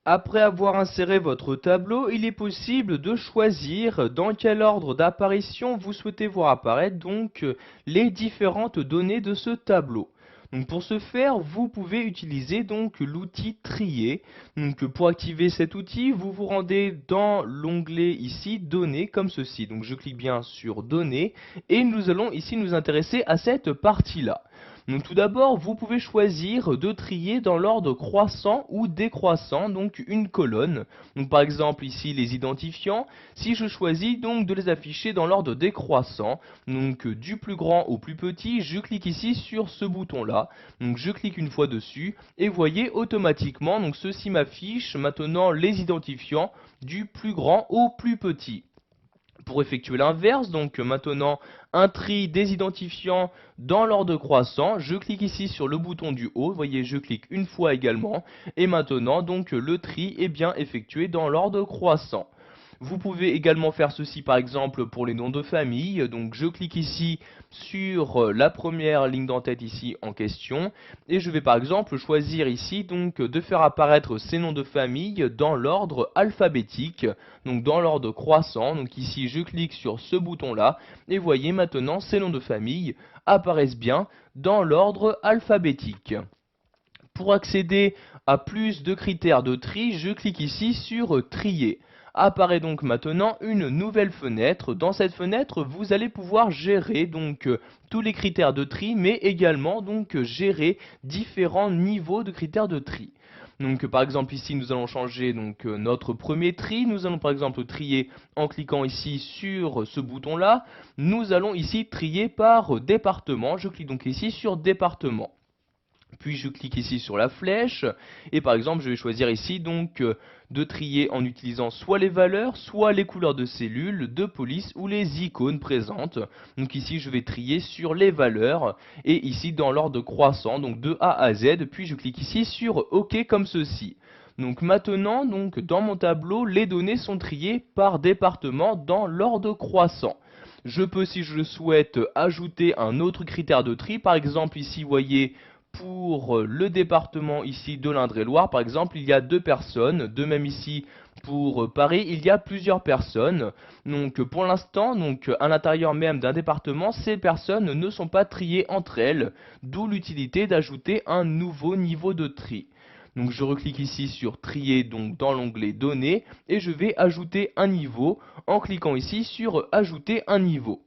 Après avoir inséré votre tableau, il est possible de choisir dans quel ordre d'apparition vous souhaitez voir apparaître les différentes données de ce tableau. Donc pour ce faire, vous pouvez utiliser l'outil trier. Donc pour activer cet outil, vous vous rendez dans l'onglet ici données comme ceci. Donc je clique bien sur données et nous allons ici nous intéresser à cette partie-là. Donc tout d'abord, vous pouvez choisir de trier dans l'ordre croissant ou décroissant, donc une colonne. Donc par exemple ici les identifiants, si je choisis donc de les afficher dans l'ordre décroissant, donc du plus grand au plus petit, je clique ici sur ce bouton-là. Donc je clique une fois dessus et voyez automatiquement, donc ceci m'affiche maintenant les identifiants du plus grand au plus petit. Pour effectuer l'inverse, donc maintenant un tri des identifiants dans l'ordre croissant, je clique ici sur le bouton du haut, vous voyez je clique une fois également, et maintenant donc le tri est bien effectué dans l'ordre croissant. Vous pouvez également faire ceci par exemple pour les noms de famille, donc je clique ici sur la première ligne d'entête ici en question, et je vais par exemple choisir ici de faire apparaître ces noms de famille dans l'ordre alphabétique, donc dans l'ordre croissant. Donc ici je clique sur ce bouton là, et voyez maintenant ces noms de famille apparaissent bien dans l'ordre alphabétique. Pour accéder à plus de critères de tri, je clique ici sur trier. Apparaît donc maintenant une nouvelle fenêtre. Dans cette fenêtre, vous allez pouvoir gérer tous les critères de tri, mais également gérer différents niveaux de critères de tri. Donc par exemple ici nous allons changer notre premier tri. Nous allons par exemple trier en cliquant ici sur ce bouton là. Nous allons ici trier par département. Je clique donc ici sur département. Puis je clique ici sur la flèche et par exemple je vais choisir ici de trier en utilisant soit les valeurs, soit les couleurs de cellules, de police ou les icônes présentes. Donc ici je vais trier sur les valeurs et ici dans l'ordre croissant, donc de A à Z, puis je clique ici sur OK comme ceci. Donc maintenant, dans mon tableau, les données sont triées par département dans l'ordre croissant. Je peux, si je le souhaite, ajouter un autre critère de tri. Par exemple, ici, vous voyez, pour le département ici de l'Indre-et-Loire, par exemple, il y a 2 personnes. De même ici, pour Paris, il y a plusieurs personnes. Donc pour l'instant, à l'intérieur même d'un département, ces personnes ne sont pas triées entre elles, d'où l'utilité d'ajouter un nouveau niveau de tri. Donc je reclique ici sur trier dans l'onglet données et je vais ajouter un niveau en cliquant ici sur ajouter un niveau.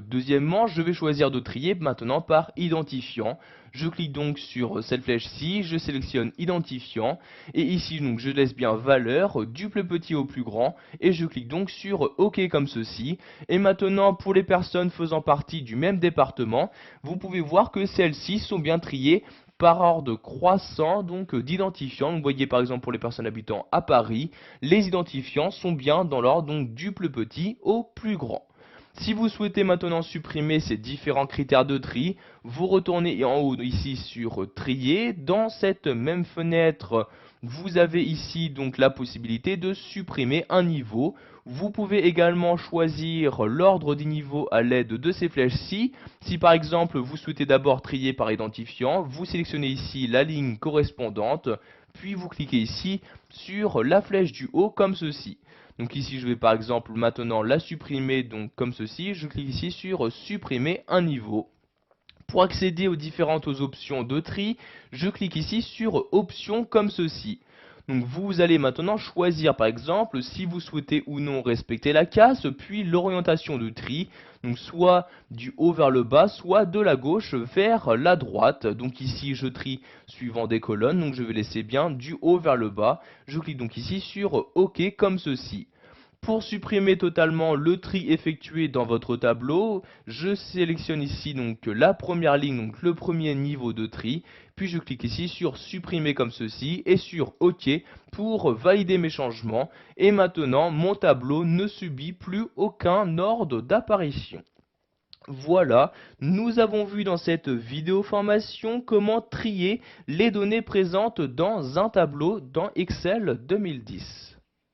Deuxièmement, je vais choisir de trier maintenant par identifiant. Je clique donc sur cette flèche-ci, je sélectionne identifiant et ici je laisse bien valeur du plus petit au plus grand et je clique donc sur OK comme ceci. Et maintenant pour les personnes faisant partie du même département, vous pouvez voir que celles-ci sont bien triées par ordre croissant d'identifiants. Vous voyez par exemple pour les personnes habitant à Paris, les identifiants sont bien dans l'ordre du plus petit au plus grand. Si vous souhaitez maintenant supprimer ces différents critères de tri, vous retournez en haut ici sur trier. Dans cette même fenêtre, vous avez ici la possibilité de supprimer un niveau. Vous pouvez également choisir l'ordre des niveaux à l'aide de ces flèches-ci. Si par exemple vous souhaitez d'abord trier par identifiant, vous sélectionnez ici la ligne correspondante, puis vous cliquez ici sur la flèche du haut comme ceci. Donc ici je vais par exemple maintenant la supprimer comme ceci, je clique ici sur supprimer un niveau. Pour accéder aux différentes options de tri, je clique ici sur options comme ceci. Donc vous allez maintenant choisir par exemple si vous souhaitez ou non respecter la casse, puis l'orientation de tri, donc soit du haut vers le bas, soit de la gauche vers la droite. Donc ici je trie suivant des colonnes, donc je vais laisser bien du haut vers le bas. Je clique donc ici sur OK comme ceci. Pour supprimer totalement le tri effectué dans votre tableau, je sélectionne ici la première ligne, le premier niveau de tri, puis je clique ici sur supprimer comme ceci et sur OK pour valider mes changements. Et maintenant, mon tableau ne subit plus aucun ordre d'apparition. Voilà, nous avons vu dans cette vidéo formation comment trier les données présentes dans un tableau dans Excel 2010.